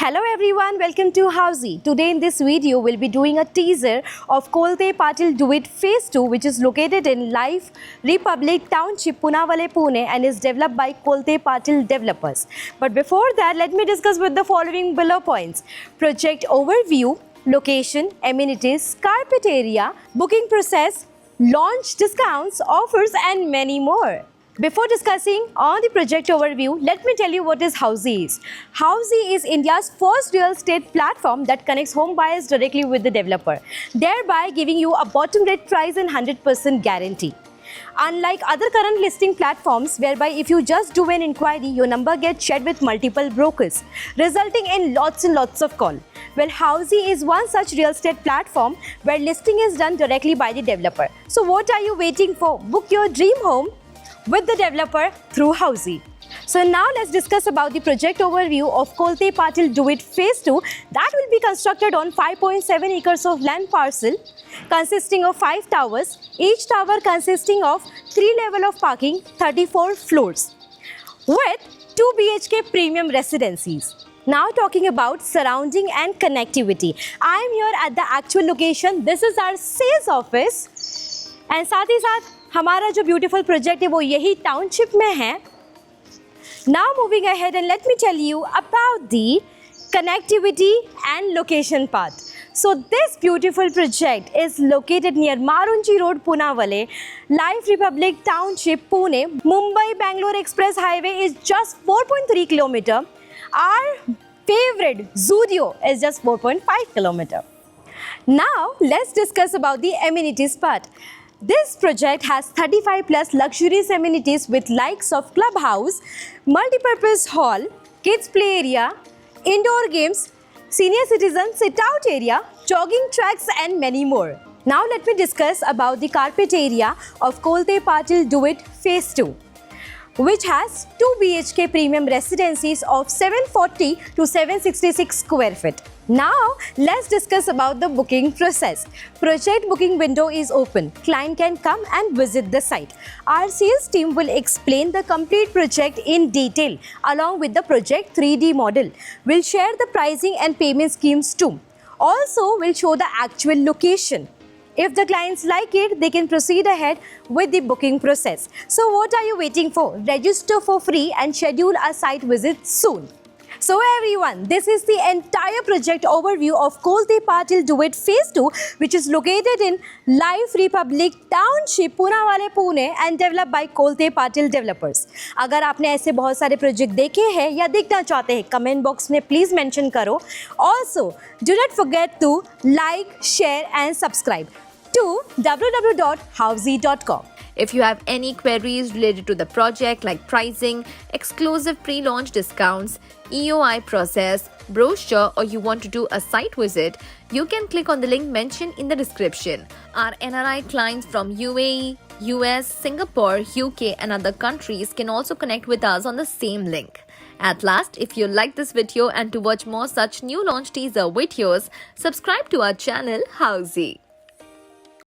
Hello everyone, welcome to Housey. Today in this video, we'll be doing a teaser of Kolte Patil Do It Phase 2, which is located in Life Republic Township, Punawale, Pune, and is developed by Kolte Patil developers. But before that, let me discuss with the following below points: project overview, location, amenities, carpet area, booking process, launch discounts, offers, and many more. Before discussing on the project overview, let me tell you what is Housey is. Housey is India's first real estate platform that connects home buyers directly with the developer, thereby giving you a bottom rate price and 100% guarantee. Unlike other current listing platforms whereby if you just do an inquiry, your number gets shared with multiple brokers, resulting in lots and lots of call. Well, Housey is one such real estate platform where listing is done directly by the developer. So what are you waiting for? Book your dream home with the developer through Housey. So now let's discuss about the project overview of Kolte Patil Do It Phase 2 that will be constructed on 5.7 acres of land parcel consisting of 5 towers, each tower consisting of 3 levels of parking, 34 floors with 2 BHK premium residencies. Now talking about surrounding and connectivity. I am here at the actual location. This is our sales office and साथ ही साथ हमारा जो beautiful project है वो यही township में है. Now moving ahead and let me tell you about the connectivity and location part. So this beautiful project is located near Marunji Road, Punawale, Life Republic Township, Pune. Mumbai-Bangalore Express Highway is just 4.3 km. Our favorite Zudio is just 4.5 km. Now let's discuss about the amenities part. This project has 35 plus luxurious amenities with likes of clubhouse, multipurpose hall, kids play area, indoor games, senior citizen sit-out area, jogging tracks and many more. Now let me discuss about the carpet area of Kolte Patil Do It Phase 2, which has 2 BHK premium residencies of 740 to 766 square feet. Now let's discuss about the booking process. Project booking window is open. Client can come and visit the site. Our sales team will explain the complete project in detail along with the project 3D model. We'll share the pricing and payment schemes too. Also, we'll show the actual location. If the clients like it, they can proceed ahead with the booking process. So what are you waiting for? Register for free and schedule a site visit soon. So everyone, this is the entire project overview of Kolte Patil Do It Phase 2, which is located in Life Republic Township, Punawale, Pune and developed by Kolte Patil developers. अगर आपने ऐसे बहुत सारे project देखे हैं या देखना चाहते हैं, कमेंट बॉक्स में प्लीज मेंशन करो. Also, do not forget to like, share and subscribe to www.housey.com. If you have any queries related to the project like pricing, exclusive pre-launch discounts, EOI process, brochure, or you want to do a site visit, you can click on the link mentioned in the description. Our NRI clients from UAE, US, Singapore, UK and other countries can also connect with us on the same link. At last, if you like this video and to watch more such new launch teaser videos, subscribe to our channel Housey.